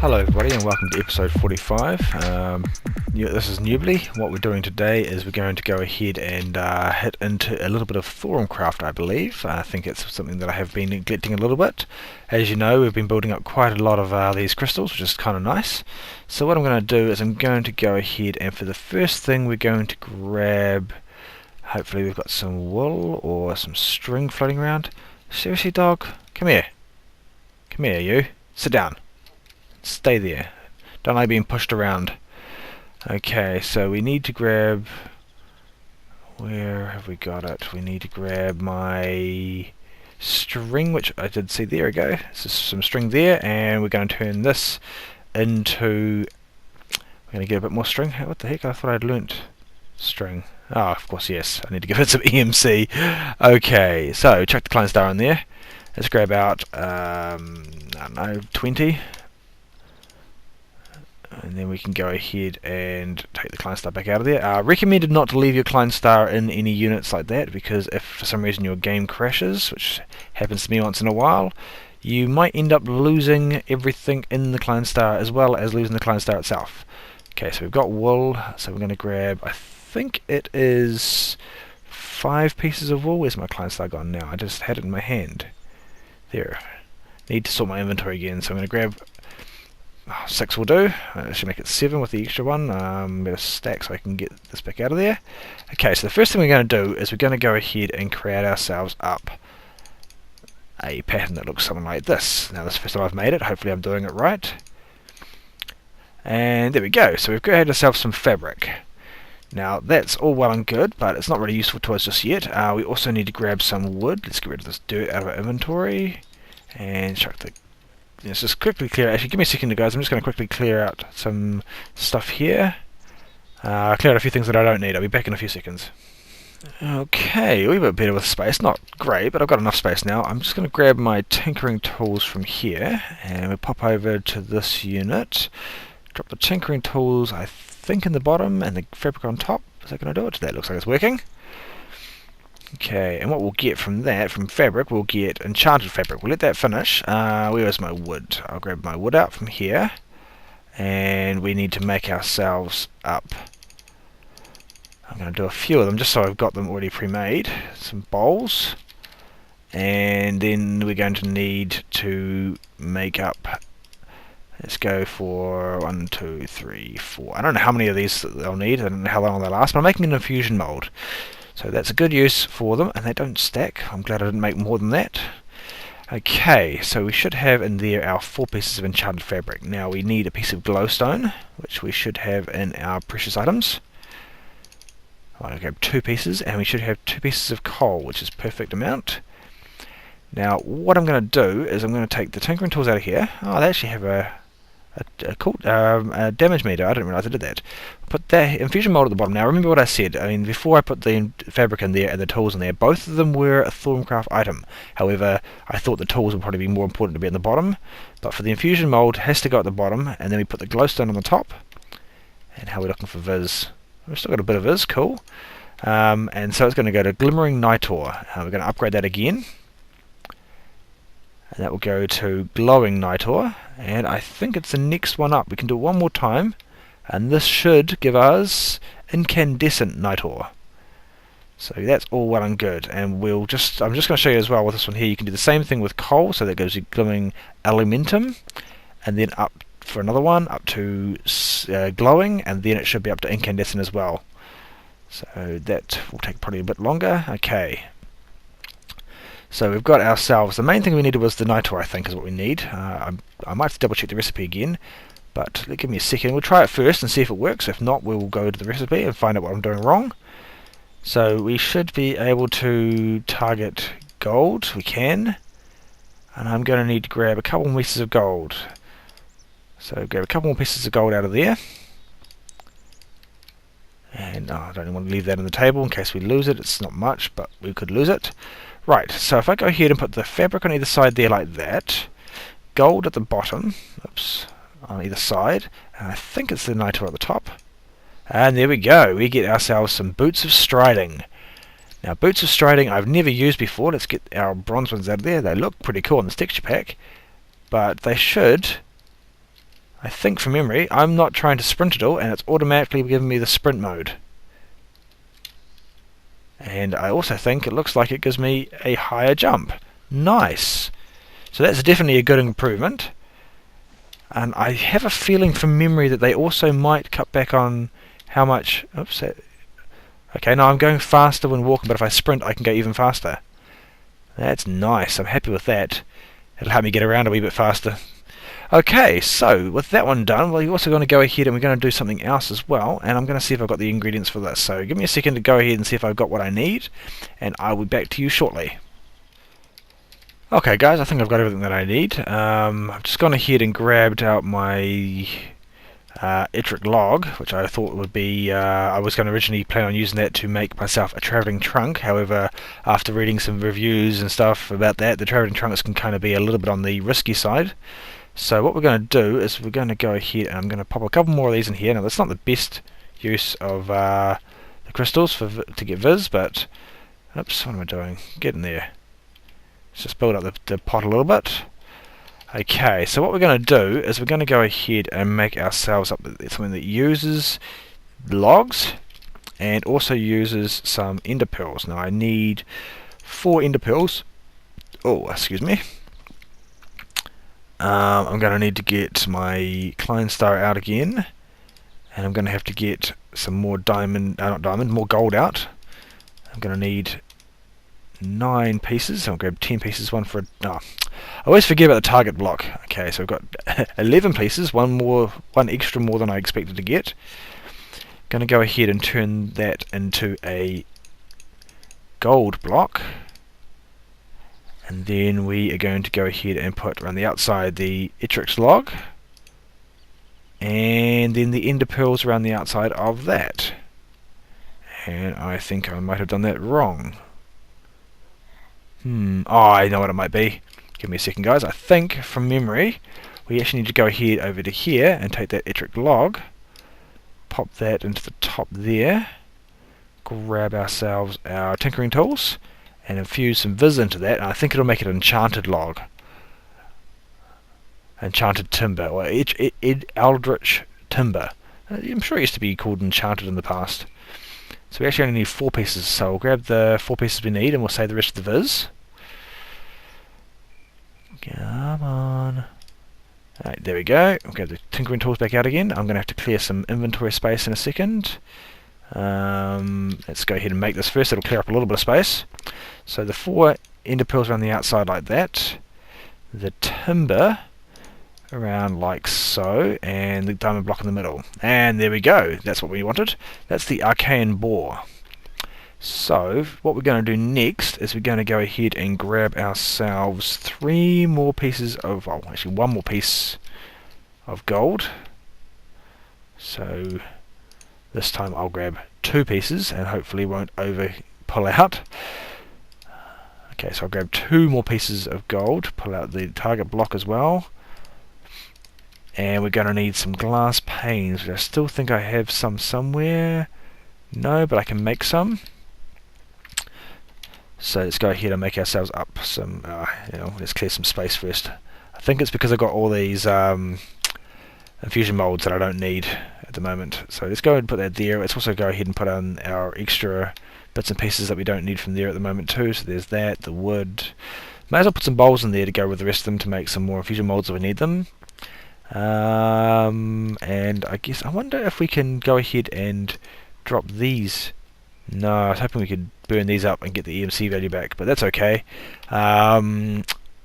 Hello everybody and welcome to episode 45. This is Neoublie. What we're doing today is we're going to go ahead and hit into a little bit of Thorumcraft, I believe. I think it's something that I have been neglecting a little bit. As you know, we've been building up quite a lot of these crystals, which is kind of nice. So what I'm going to do is I'm going to go ahead and for the first thing we're going to grab, hopefully we've got some wool or some string floating around. Seriously, dog? Come here. Come here, you. Sit down. Stay there. Don't like being pushed around. Okay, so we need to grab... Where have we got it? We need to grab my string, which I did see. There we go. This is some string there, and we're going to turn this into... We're going to get a bit more string. What the heck? I thought I'd learnt string. Oh, of course, yes. I need to give it some EMC. Okay, so chuck the client star in there. Let's grab out, I don't know, 20. And then we can go ahead and take the client star back out of there. Recommended not to leave your client star in any units like that, because if for some reason your game crashes, which happens to me once in a while, you might end up losing everything in the client star as well as losing the client star itself. Okay, so we've got wool, so we're going to grab, I think it is 5 pieces of wool. Where's my client star gone now? I just had it in my hand. There. Need to sort my inventory again, so I'm going to grab 6 will do. I should make it 7 with the extra one. Better stack so I can get this back out of there. Okay, so the first thing we're going to do is we're going to go ahead and create ourselves up a pattern that looks something like this. Now this is the first time I've made it, hopefully I'm doing it right. And there we go, so we've created ourselves some fabric. Now that's all well and good, but it's not really useful to us just yet. We also need to grab some wood. Let's get rid of this dirt out of our inventory and chuck the... Let's just quickly clear... Actually, give me a second, guys. I'm just going to quickly clear out some stuff here. Clear out a few things that I don't need. I'll be back in a few seconds. Okay, a wee bit better with space. Not great, but I've got enough space now. I'm just going to grab my tinkering tools from here, and we'll pop over to this unit. Drop the tinkering tools, I think, in the bottom, and the fabric on top. Is that going to do it? That looks like it's working. Okay, and what we'll get from that, from fabric, we'll get enchanted fabric. We'll let that finish. Where's my wood? I'll grab my wood out from here. And we need to make ourselves up. I'm going to do a few of them just so I've got them already pre-made. Some bowls. And then we're going to need to make up... Let's go for 1, 2, 3, 4. I don't know how many of these they'll need. I don't know how long they'll last, but I'm making an infusion mold. So that's a good use for them, and they don't stack. I'm glad I didn't make more than that. Okay, so we should have in there our 4 pieces of enchanted fabric. Now we need a piece of glowstone, which we should have in our precious items. I'll grab 2 pieces, and we should have 2 pieces of coal, which is perfect amount. Now what I'm going to do is I'm going to take the tinkering tools out of here. Oh, they actually have a cool damage meter. I didn't realise I did that. Put the infusion mold at the bottom. Now remember what I said. I mean, before I put the fabric in there and the tools in there, both of them were a Thorumcraft item. However, I thought the tools would probably be more important to be in the bottom. But for the infusion mold, it has to go at the bottom, and then we put the glowstone on the top. And how are we looking for Viz? We've still got a bit of Viz, cool. And so it's going to go to Glimmering Nitor. We're going to upgrade that again. And that will go to Glowing Nitor, and I think it's the next one up. We can do it one more time, and this should give us Incandescent Nitor. So that's all well and good, and I'm just going to show you as well with this one here. You can do the same thing with coal, so that goes to Glimmering Elementum, and then up for another one, up to Glowing, and then it should be up to Incandescent as well. So that will take probably a bit longer. Okay. So we've got ourselves, the main thing we needed was the Nitor, I think, is what we need. I might have to double check the recipe again, but give me a second. We'll try it first and see if it works. If not, we'll go to the recipe and find out what I'm doing wrong. So we should be able to target gold. We can. And I'm going to need to grab a couple more pieces of gold. So grab a couple more pieces of gold out of there. And I don't want to leave that on the table in case we lose it. It's not much, but we could lose it. Right, so if I go ahead and put the fabric on either side there like that, gold at the bottom, oops, on either side, and I think it's the Nitor at the top, and there we go, we get ourselves some boots of striding. Now boots of striding I've never used before. Let's get our bronze ones out of there. They look pretty cool in this texture pack, but they should I think from memory, I'm not trying to sprint at all, and it's automatically giving me the sprint mode. And I also think it looks like it gives me a higher jump. Nice! So that's definitely a good improvement. And I have a feeling from memory that they also might cut back on how much... Oops. Okay, now I'm going faster when walking, but if I sprint I can go even faster. That's nice. I'm happy with that. It'll help me get around a wee bit faster. Okay, so with that one done, we're also going to go ahead and we're going to do something else as well, and I'm going to see if I've got the ingredients for this. So give me a second to go ahead and see if I've got what I need, and I will be back to you shortly. Okay guys, I think I've got everything that I need. I've just gone ahead and grabbed out my Etric log, which I thought would be, I was going to originally plan on using that to make myself a travelling trunk. However, after reading some reviews and stuff about that, the travelling trunks can kind of be a little bit on the risky side. So what we're going to do is we're going to go ahead and I'm going to pop a couple more of these in here. Now that's not the best use of the crystals to get Viz, but oops, what am I doing? Get in there. Let's just build up the pot a little bit. Okay, so what we're going to do is we're going to go ahead and make ourselves up something that uses logs and also uses some ender pearls. Now I need 4 ender pearls. Oh, excuse me. I'm going to need to get my Klein Star out again, and I'm going to have to get some more more gold out. I'm going to need 9 pieces. I'll grab 10 pieces, one for I always forget about the target block. Okay, so I've got 11 pieces, one extra more than I expected to get. Going to go ahead and turn that into a gold block. And then we are going to go ahead and put around the outside the Etric's log, and then the ender pearls around the outside of that. And I think I might have done that wrong. Oh, I know what it might be. Give me a second, guys. I think from memory we actually need to go ahead over to here and take that Etric log, pop that into the top there, grab ourselves our tinkering tools, and infuse some Viz into that, and I think it'll make it an enchanted log. Enchanted timber, or eldritch timber. I'm sure it used to be called enchanted in the past. So we actually only need 4 pieces, so we'll grab the 4 pieces we need and we'll save the rest of the Viz. Come on. Alright, there we go. We'll get the tinkering tools back out again. I'm going to have to clear some inventory space in a second. Let's go ahead and make this first. It'll clear up a little bit of space. So the 4 ender pearls around the outside like that, the timber around like so, and the diamond block in the middle. And there we go. That's what we wanted. That's the arcane boar. So what we're going to do next is we're going to go ahead and grab ourselves 3 more pieces of, well, actually 1 more piece of gold. So this time I'll grab 2 pieces and hopefully won't pull out. Okay, so I'll grab 2 more pieces of gold, pull out the target block as well. And we're going to need some glass panes, which I still think I have some somewhere. No, but I can make some. So let's go ahead and make ourselves up some, let's clear some space first. I think it's because I've got all these infusion molds that I don't need at the moment. So let's go ahead and put that there. Let's also go ahead and put on our extra bits and pieces that we don't need from there at the moment too. So there's that, the wood. Might as well put some bowls in there to go with the rest of them to make some more infusion molds if we need them. And I guess I wonder if we can go ahead and drop these. No, I was hoping we could burn these up and get the EMC value back, but that's okay.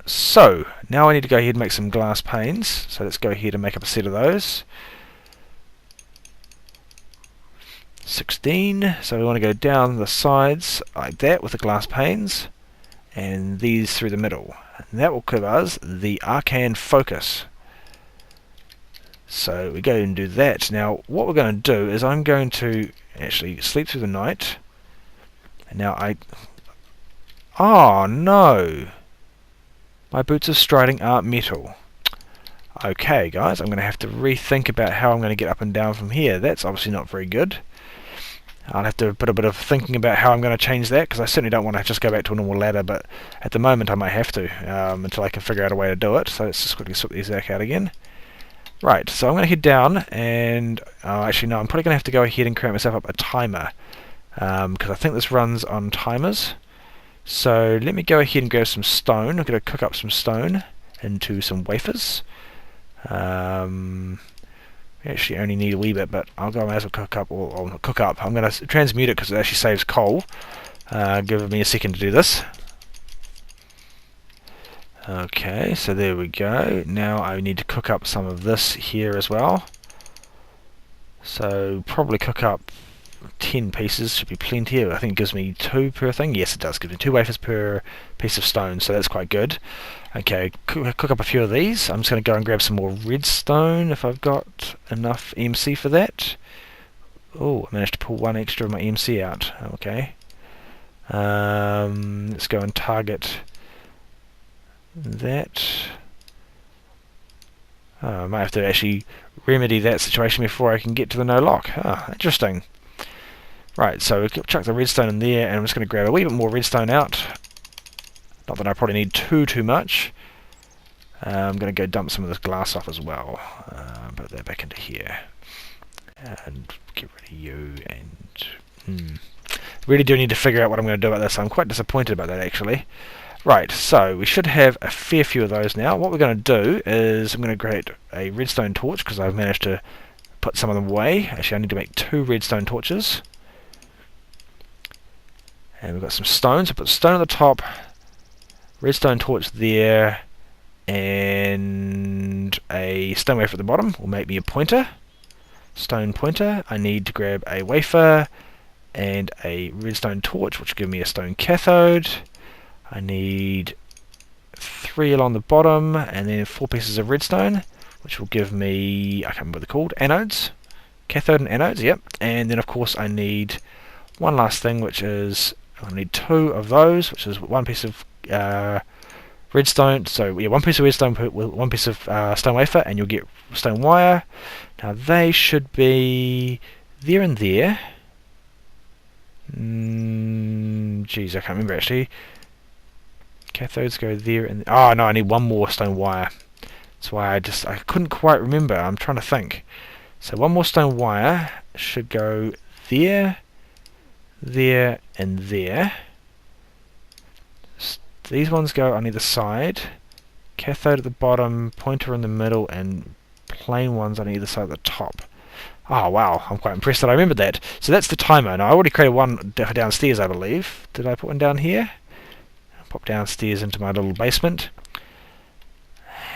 So now I need to go ahead and make some glass panes. So let's go ahead and make up a set of those. 16. So we want to go down the sides like that with the glass panes, and these through the middle. And that will give us the arcane focus. So we go and do that. Now what we're going to do is I'm going to actually sleep through the night. And now oh no! My boots of striding aren't metal. Okay guys, I'm going to have to rethink about how I'm going to get up and down from here. That's obviously not very good. I'll have to put a bit of thinking about how I'm going to change that, because I certainly don't want to just go back to a normal ladder, but at the moment I might have to, until I can figure out a way to do it. So let's just quickly swap these back out again. Right, so I'm going to head down and... actually no, I'm probably going to have to go ahead and create myself up a timer. Because I think this runs on timers. So let me go ahead and grab some stone. I'm going to cook up some stone into some wafers. We actually only need a wee bit, but I might as well cook up, or cook up. I'm going to transmute it because it actually saves coal. Give me a second to do this. Okay, so there we go. Now I need to cook up some of this here as well. So probably cook up 10 pieces, should be plenty. I think it gives me 2 per thing. Yes, it does give me 2 wafers per piece of stone, so that's quite good. Okay, cook up a few of these. I'm just going to go and grab some more redstone if I've got enough EMC for that. Oh, I managed to pull 1 extra of my EMC out. Okay. Let's go and target that. I might have to actually remedy that situation before I can get to the no lock. Interesting. Right, so we'll chuck the redstone in there, and I'm just going to grab a wee bit more redstone out. Not that I probably need too much. I'm going to go dump some of this glass off as well. Put that back into here. And get rid of you, and... Really do need to figure out what I'm going to do about this. I'm quite disappointed about that, actually. Right, so we should have a fair few of those now. What we're going to do is I'm going to create a redstone torch, because I've managed to put some of them away. Actually, I need to make 2 redstone torches. And we've got some stone, so put stone at the top, redstone torch there, and a stone wafer at the bottom will make me a pointer. Stone pointer. I need to grab a wafer and a redstone torch, which will give me a stone cathode. I need 3 along the bottom, and then 4 pieces of redstone, which will give me, I can't remember what they're called, anodes? Cathode and anodes, yep. And then of course I need one last thing, which is, I need 2 of those, which is 1 piece of redstone. So yeah, 1 piece of redstone with 1 piece of stone wafer, and you'll get stone wire. Now they should be there and there. Geez, I can't remember actually. Cathodes go there and... Oh no, I need 1 more stone wire. That's why I couldn't quite remember. I'm trying to think. So 1 more stone wire should go there, there, and there. These ones go on either side. Cathode at the bottom, pointer in the middle, and plain ones on either side of the top. Oh wow, I'm quite impressed that I remembered that. So that's the timer. Now I already created one downstairs, I believe. Did I put one down here? I'll pop downstairs into my little basement.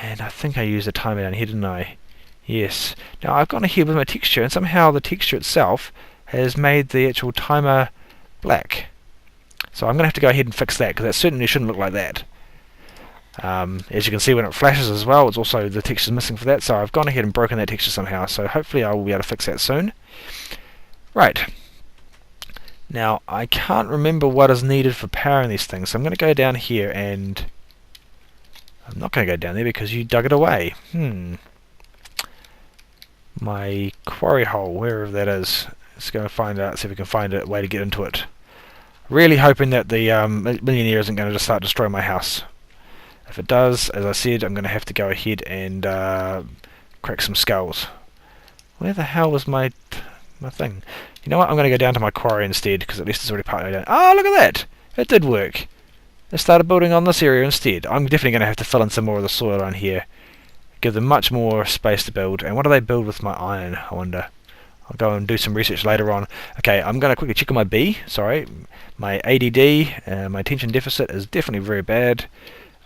And I think I used a timer down here, didn't I? Yes. Now I've gone ahead with my texture, and somehow the texture itself has made the actual timer black. So I'm going to have to go ahead and fix that, because that certainly shouldn't look like that. As you can see when it flashes as well, it's also the texture's missing for that, so I've gone ahead and broken that texture somehow, so hopefully I will be able to fix that soon. Right. Now, I can't remember what is needed for powering these things, so I'm going to go down here and... I'm not going to go down there because you dug it away. My quarry hole, wherever that is. Let's go and find out, see if we can find a way to get into it. Really hoping that the millionaire isn't going to just start destroying my house. If it does, as I said, I'm going to have to go ahead and crack some skulls. Where the hell was my thing? You know what, I'm going to go down to my quarry instead, because at least it's already partly down. Oh, look at that! It did work. They started building on this area instead. I'm definitely going to have to fill in some more of the soil around here. Give them much more space to build. And what do they build with my iron, I wonder? I'll go and do some research later on. Okay, I'm going to quickly check on my B. Sorry. My ADD, my attention deficit, is definitely very bad.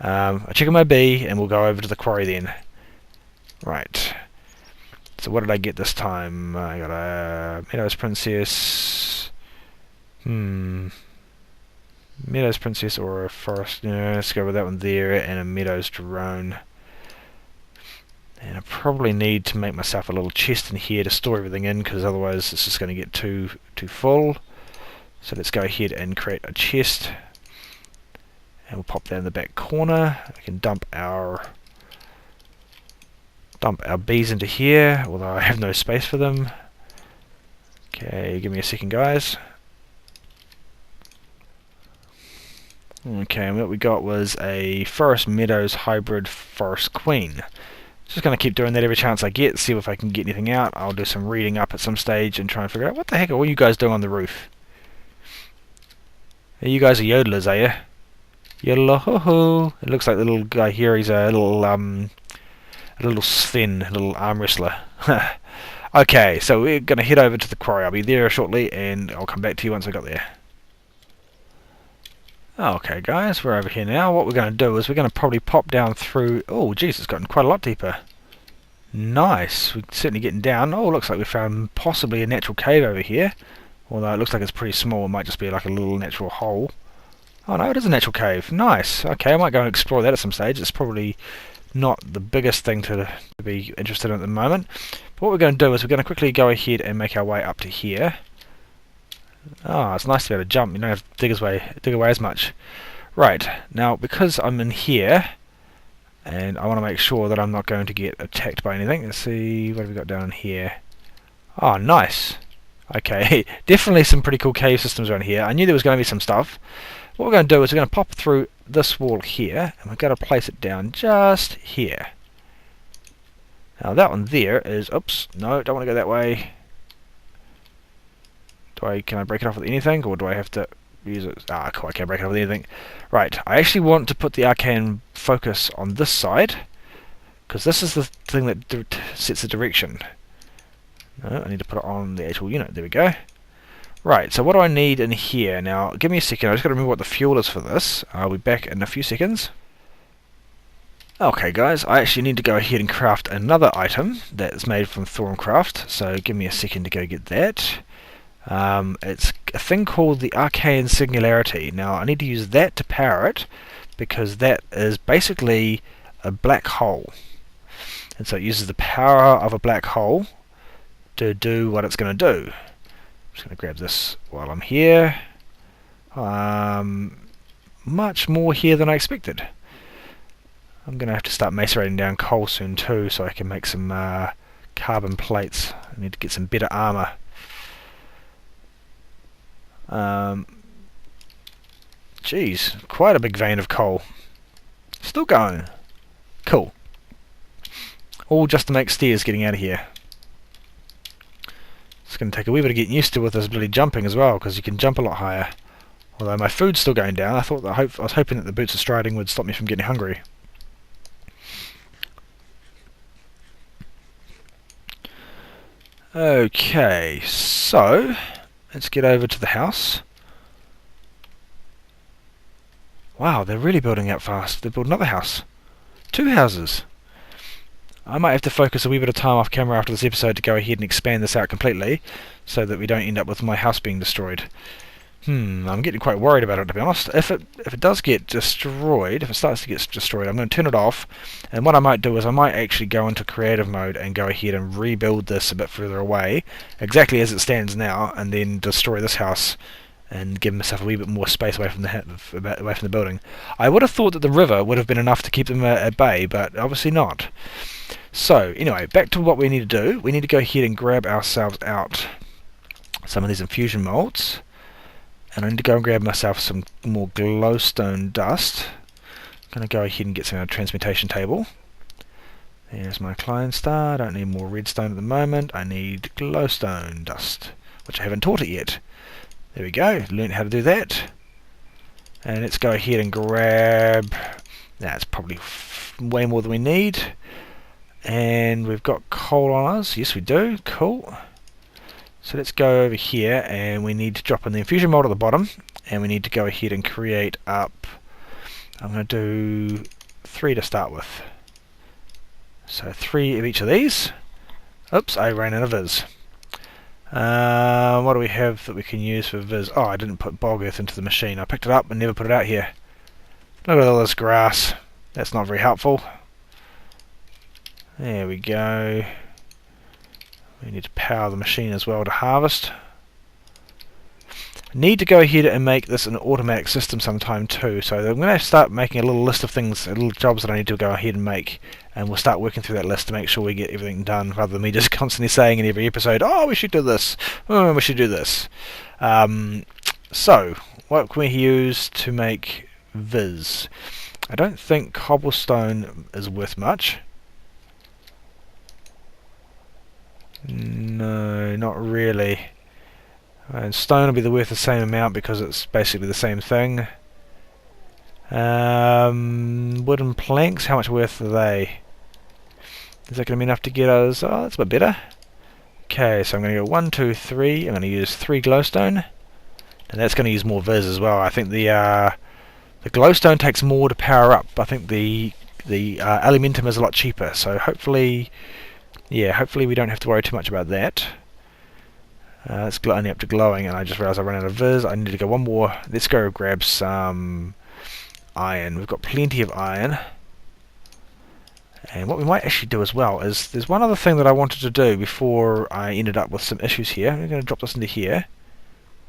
I'll check on my B, and we'll go over to the quarry then. Right. So what did I get this time? I got a Meadows Princess. Meadows Princess or a Forest. Let's go with that one there, and a Meadows Drone. And I probably need to make myself a little chest in here to store everything in, because otherwise it's just going to get too full. So let's go ahead and create a chest. And we'll pop that in the back corner. We can dump our bees into here, although I have no space for them. Okay, give me a second, guys. Okay, and what we got was a Forest Meadows Hybrid Forest Queen. Just going to keep doing that every chance I get, see if I can get anything out. I'll do some reading up at some stage and try and figure out what the heck are all you guys doing on the roof. You guys are yodelers, are you? Yodel ho ho. It looks like the little guy here, he's a little Sven, a little arm wrestler. Okay, so we're going to head over to the quarry. I'll be there shortly and I'll come back to you once I got there. Okay guys, we're over here now. What we're going to do is we're going to probably pop down through... Oh jeez, it's gotten quite a lot deeper. Nice, we're certainly getting down. Oh, looks like we found possibly a natural cave over here. Although it looks like it's pretty small, it might just be like a little natural hole. Oh no, it is a natural cave. Nice. Okay, I might go and explore that at some stage. It's probably not the biggest thing to be interested in at the moment. But what we're going to do is we're going to quickly go ahead and make our way up to here. Oh, it's nice to be able to jump. You don't have to dig away as much. Right, now because I'm in here, and I want to make sure that I'm not going to get attacked by anything. Let's see, what have we got down in here? Oh, nice. Okay, definitely some pretty cool cave systems around here. I knew there was going to be some stuff. What we're going to do is we're going to pop through this wall here, and we're going to place it down just here. Now that one there is... Oops, no, don't want to go that way. Can I break it off with anything, or do I have to use it? Ah, cool, I can't break it off with anything. Right, I actually want to put the arcane focus on this side, because this is the thing that sets the direction. No, I need to put it on the actual unit. There we go. Right, so what do I need in here? Now, give me a second. I just got to remember what the fuel is for this. I'll be back in a few seconds. Okay, guys, I actually need to go ahead and craft another item that is made from Thorncraft. So give me a second to go get that. It's a thing called the Arcane Singularity. Now I need to use that to power it, because that is basically a black hole, and so it uses the power of a black hole to do what it's going to do. I'm just going to grab this while I'm here. Much more here than I expected. I'm going to have to start macerating down coal soon too, so I can make some carbon plates. I need to get some better armor. Geez, quite a big vein of coal. Still going. Cool. All just to make stairs getting out of here. It's going to take a wee bit of getting used to with this bloody jumping as well, because you can jump a lot higher. Although my food's still going down, I was hoping that the boots of striding would stop me from getting hungry. Okay, so let's get over to the house. Wow, they're really building out fast. They're building another house. 2 houses. I might have to focus a wee bit of time off camera after this episode to go ahead and expand this out completely, so that we don't end up with my house being destroyed. I'm getting quite worried about it, to be honest. If it does get destroyed, if it starts to get destroyed, I'm going to turn it off, and what I might do is I might actually go into creative mode and go ahead and rebuild this a bit further away, exactly as it stands now, and then destroy this house and give myself a wee bit more space away from the building. I would have thought that the river would have been enough to keep them at bay, but obviously not. So, anyway, back to what we need to do. We need to go ahead and grab ourselves out some of these infusion molds. And I need to go and grab myself some more glowstone dust. I'm going to go ahead and get some transmutation table. There's my Klein star. I don't need more redstone at the moment. I need glowstone dust, which I haven't taught it yet. There we go. Learned how to do that. And let's go ahead and grab... That's probably way more than we need. And we've got coal on us. Yes, we do. Cool. So let's go over here, and we need to drop in the infusion mold at the bottom, and we need to go ahead and create up... I'm going to do 3 to start with. So 3 of each of these. Oops, I ran out of Viz. What do we have that we can use for Viz? Oh, I didn't put bog earth into the machine. I picked it up and never put it out here. Look at all this grass. That's not very helpful. There we go. We need to power the machine as well to harvest. I need to go ahead and make this an automatic system sometime too, so I'm going to start making a little list of things, little jobs that I need to go ahead and make, and we'll start working through that list to make sure we get everything done, rather than me just constantly saying in every episode, oh, we should do this, oh, we should do this. So, what can we use to make Viz? I don't think cobblestone is worth much. No, not really. And stone will be worth the same amount because it's basically the same thing. Wooden planks, how much worth are they? Is that going to be enough to get us? Oh, that's a bit better. Okay, so I'm going to go 1, 2, 3. I'm going to use 3 glowstone. And that's going to use more viz as well. I think the glowstone takes more to power up. I think the elementum is a lot cheaper. So hopefully, yeah, hopefully we don't have to worry too much about that. It's only up to glowing, and I just realised I ran out of viz. I need to go one more. Let's go grab some iron. We've got plenty of iron. And what we might actually do as well is, there's one other thing that I wanted to do before I ended up with some issues here. I'm going to drop this into here.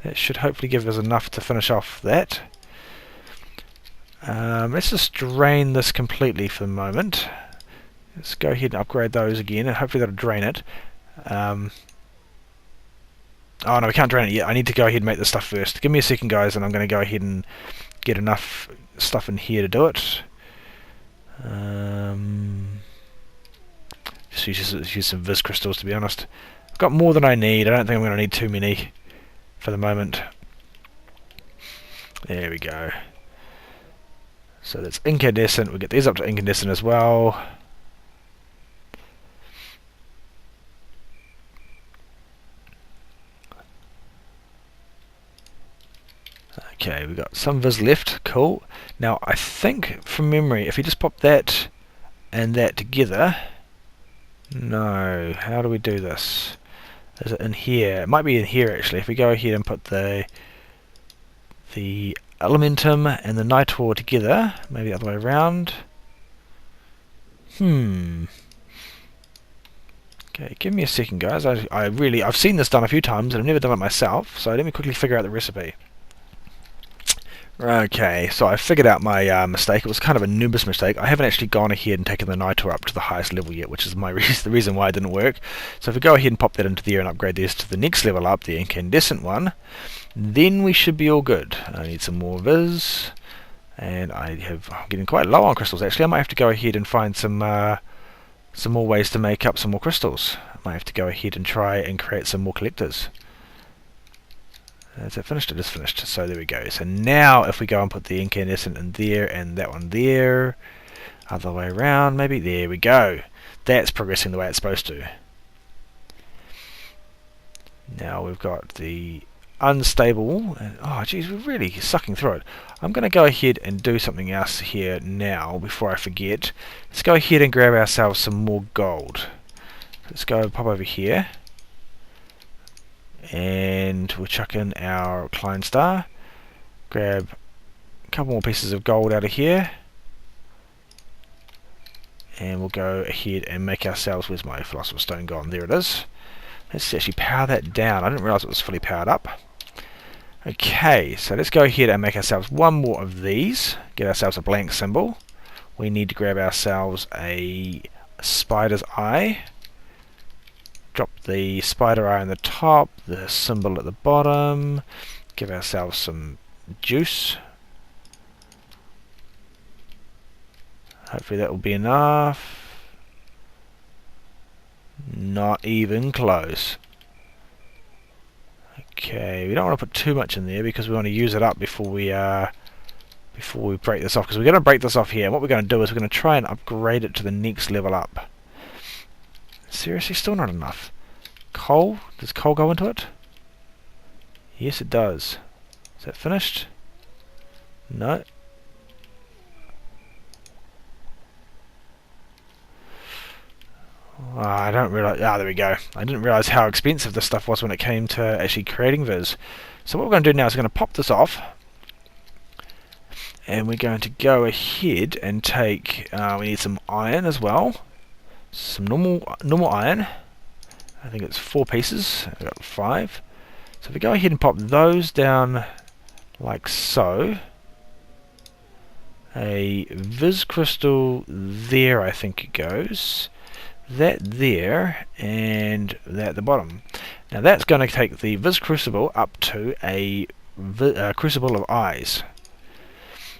That should hopefully give us enough to finish off that. Let's just drain this completely for the moment. Let's go ahead and upgrade those again, and hopefully that'll drain it. Oh no, we can't drain it yet. I need to go ahead and make this stuff first. Give me a second, guys, and I'm going to go ahead and get enough stuff in here to do it. Just use some Viz crystals, to be honest. I've got more than I need. I don't think I'm going to need too many for the moment. There we go. So that's incandescent. We get these up to incandescent as well. Okay, we've got some Viz left. Cool. Now, I think, from memory, if we just pop that and that together... No, how do we do this? Is it in here? It might be in here, actually. If we go ahead and put the elementum and the nitor together, maybe the other way around. Okay, give me a second, guys. I've seen this done a few times, and I've never done it myself, so let me quickly figure out the recipe. Okay, so I figured out my mistake. It was kind of a noobus mistake. I haven't actually gone ahead and taken the nitor up to the highest level yet, which is the reason why it didn't work. So if we go ahead and pop that into there and upgrade this to the next level up, the incandescent one, then we should be all good. I need some more viz, and I'm getting quite low on crystals actually. I might have to go ahead and find some more ways to make up some more crystals. I might have to go ahead and try and create some more collectors. Is it finished? It is finished. So there we go. So now if we go and put the incandescent in there and that one there, other way around maybe, there we go. That's progressing the way it's supposed to. Now we've got the unstable. Oh geez, we're really sucking through it. I'm going to go ahead and do something else here now before I forget. Let's go ahead and grab ourselves some more gold. Let's go pop over here. And we'll chuck in our Klein Star, grab a couple more pieces of gold out of here, and we'll go ahead and make ourselves, where's my Philosopher's Stone gone? There it is. Let's actually power that down. I didn't realise it was fully powered up. Okay, so let's go ahead and make ourselves one more of these, get ourselves a blank symbol. We need to grab ourselves a spider's eye. Drop the spider eye on the top, the symbol at the bottom, give ourselves some juice. Hopefully that will be enough. Not even close. Okay, we don't want to put too much in there because we want to use it up before we break this off, because we're going to break this off here, and what we're going to do is we're going to try and upgrade it to the next level up. Seriously, still not enough. Coal? Does coal go into it? Yes, it does. Is that finished? No. I don't realise. Ah, there we go. I didn't realise how expensive this stuff was when it came to actually creating viz. So what we're going to do now is we're going to pop this off, and we're going to go ahead and take. We need some iron as well. Some normal iron. I think it's 4 pieces. I've got 5. So if we go ahead and pop those down like so. A viz crystal there, I think it goes. That there, and that at the bottom. Now that's going to take the viz crucible up to a crucible of eyes.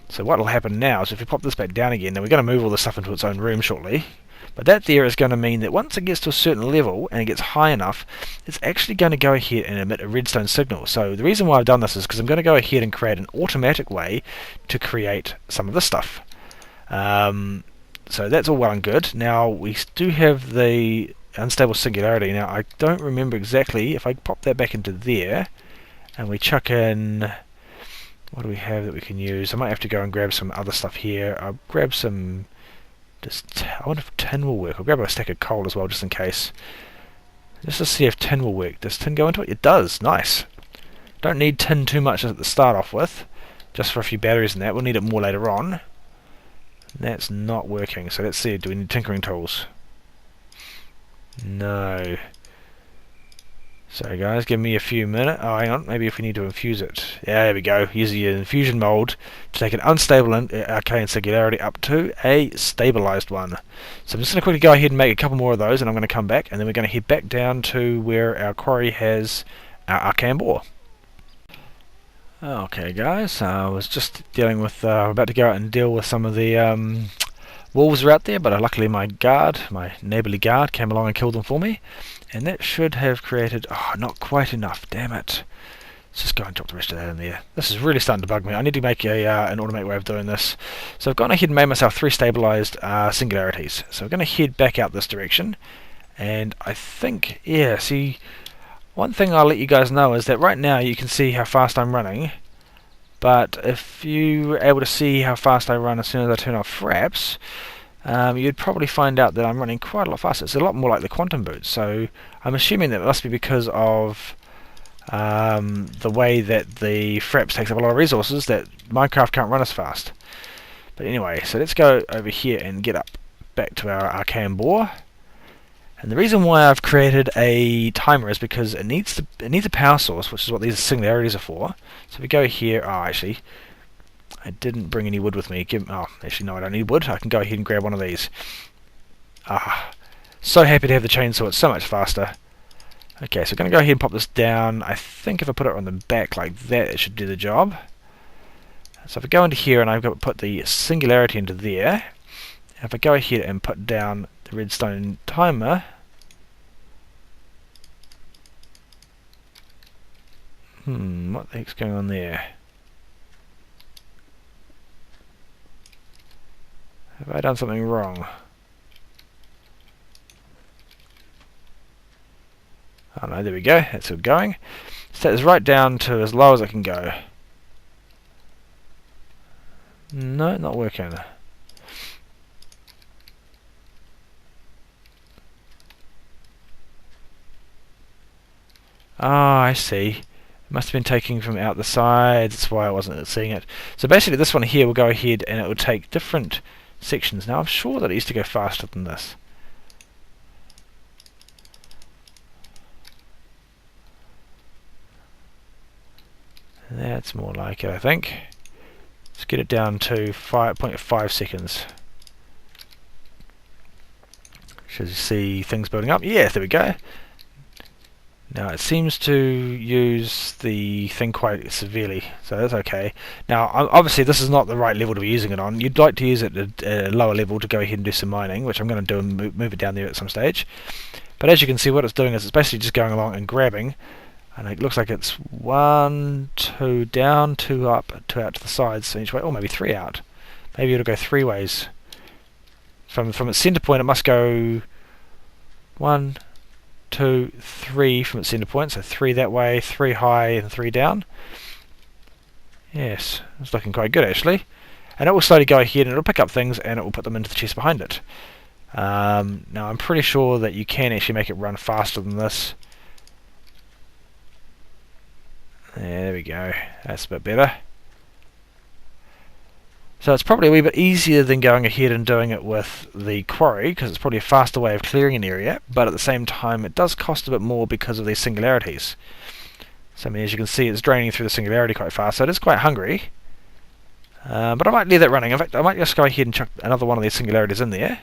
So what will happen now is if we pop this back down again, then we're going to move all this stuff into its own room shortly. But that there is going to mean that once it gets to a certain level and it gets high enough, it's actually going to go ahead and emit a redstone signal. So the reason why I've done this is because I'm going to go ahead and create an automatic way to create some of this stuff. So that's all well and good. Now we do have the unstable singularity. Now I don't remember exactly. If I pop that back into there and we chuck in, what do we have that we can use? I might have to go and grab some other stuff here. I'll grab some, I wonder if tin will work. I'll grab a stack of coal as well just in case. Just to see if tin will work. Does tin go into it? It does. Nice. Don't need tin too much at the start off with, just for a few batteries and that. We'll need it more later on. That's not working, so let's see, do we need tinkering tools? No. So guys, give me a few minutes. Oh, hang on, maybe if we need to infuse it. Yeah, there we go. Use the infusion mold to take an unstable arcane singularity up to a stabilized one. So I'm just going to quickly go ahead and make a couple more of those, and I'm going to come back, and then we're going to head back down to where our quarry has our arcane ore. Okay guys, I was just dealing with, about to go out and deal with some of the wolves are out there, but luckily my neighbourly guard came along and killed them for me, and that should have created, oh, not quite enough, damn it. Let's just go and drop the rest of that in there. This is really starting to bug me. I need to make an automated way of doing this. So I've gone ahead and made myself 3 stabilised singularities. So we're going to head back out this direction, and I think, yeah, see, one thing I'll let you guys know is that right now you can see how fast I'm running, but if you were able to see how fast I run as soon as I turn off fraps, you'd probably find out that I'm running quite a lot faster. It's a lot more like the quantum boots, so I'm assuming that it must be because of the way that the fraps takes up a lot of resources, that Minecraft can't run as fast. But anyway, so let's go over here and get up back to our arcane bore. And the reason why I've created a timer is because it needs a power source, which is what these singularities are for. So if we go here, oh actually, I didn't bring any wood with me. Actually no, I don't need wood. I can go ahead and grab one of these. So happy to have the chainsaw, it's so much faster. Okay, so I'm going to go ahead and pop this down. I think if I put it on the back like that, it should do the job. So if I go into here and I've got to put the singularity into there, if I go ahead and put down the redstone timer, what the heck's going on there? Have I done something wrong? Oh no, there we go, that's still going. Set this right down to as low as it can go. No, not working. Ah, I see. It must have been taking from out the sides, that's why I wasn't seeing it. So basically this one here will go ahead and it will take different sections. Now I'm sure that it used to go faster than this. That's more like it, I think. Let's get it down to 5.5 seconds. Should you see things building up? Yeah, there we go. Now it seems to use the thing quite severely, so that's okay. Now obviously this is not the right level to be using it on. You'd like to use it at a lower level to go ahead and do some mining, which I'm going to do and move it down there at some stage. But as you can see, what it's doing is it's basically just going along and grabbing, and it looks like it's 1, 2 down, 2 up, 2 out to the sides each way, or maybe 3 out. Maybe it'll go 3 ways. From its center point it must go 1, 2, 3 from its center point, so 3 that way, 3 high and 3 down. Yes, it's looking quite good actually. And it will slowly go ahead and it'll pick up things and it will put them into the chest behind it. Now I'm pretty sure that you can actually make it run faster than this. Yeah, there we go, that's a bit better. So it's probably a wee bit easier than going ahead and doing it with the quarry, because it's probably a faster way of clearing an area, but at the same time it does cost a bit more because of these singularities. So I mean, as you can see, it's draining through the singularity quite fast, so it is quite hungry. But I might leave that running. In fact, I might just go ahead and chuck another one of these singularities in there.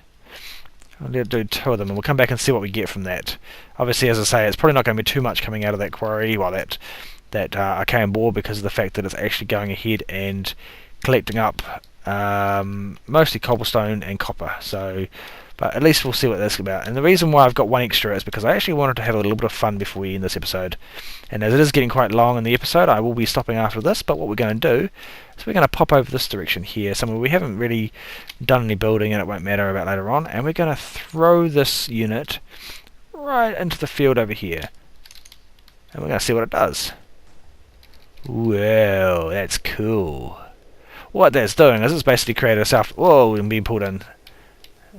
I'll do 2 of them, and we'll come back and see what we get from that. Obviously, as I say, it's probably not going to be too much coming out of that quarry, well, that arcane bore, because of the fact that it's actually going ahead and collecting up mostly cobblestone and copper. So But at least we'll see what that's about. And the reason why I've got one extra is because I actually wanted to have a little bit of fun before we end this episode. And as it is getting quite long in the episode, I will be stopping after this, but what we're going to do is we're going to pop over this direction here, somewhere we haven't really done any building and it won't matter about later on, and we're going to throw this unit right into the field over here. And we're going to see what it does. Well, that's cool. What that's doing is it's basically created itself... Whoa, and being pulled in.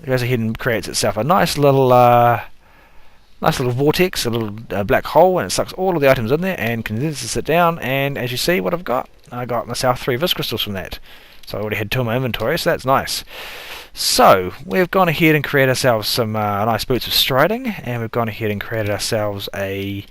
It goes ahead and creates itself a nice little vortex, a little black hole, and it sucks all of the items in there and condenses it down. And as you see, what I've got? I got myself 3 vis crystals from that. So I already had 2 in my inventory, so that's nice. So we've gone ahead and created ourselves some nice boots of striding, and we've gone ahead and created ourselves a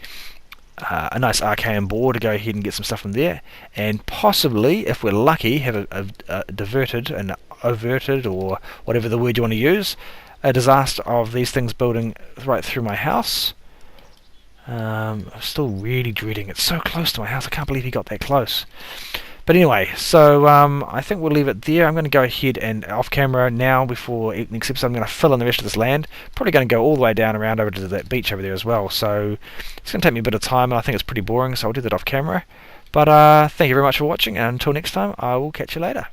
nice arcane board to go ahead and get some stuff from there, and possibly, if we're lucky, have a diverted and averted, or whatever the word you want to use, a disaster of these things building right through my house. I'm still really dreading it. So close to my house. I can't believe he got that close. But anyway, so I think we'll leave it there. I'm going to go ahead and off camera now, before next episode, I'm going to fill in the rest of this land. Probably going to go all the way down around over to that beach over there as well. So it's going to take me a bit of time, and I think it's pretty boring, so I'll do that off camera. But thank you very much for watching, and until next time, I will catch you later.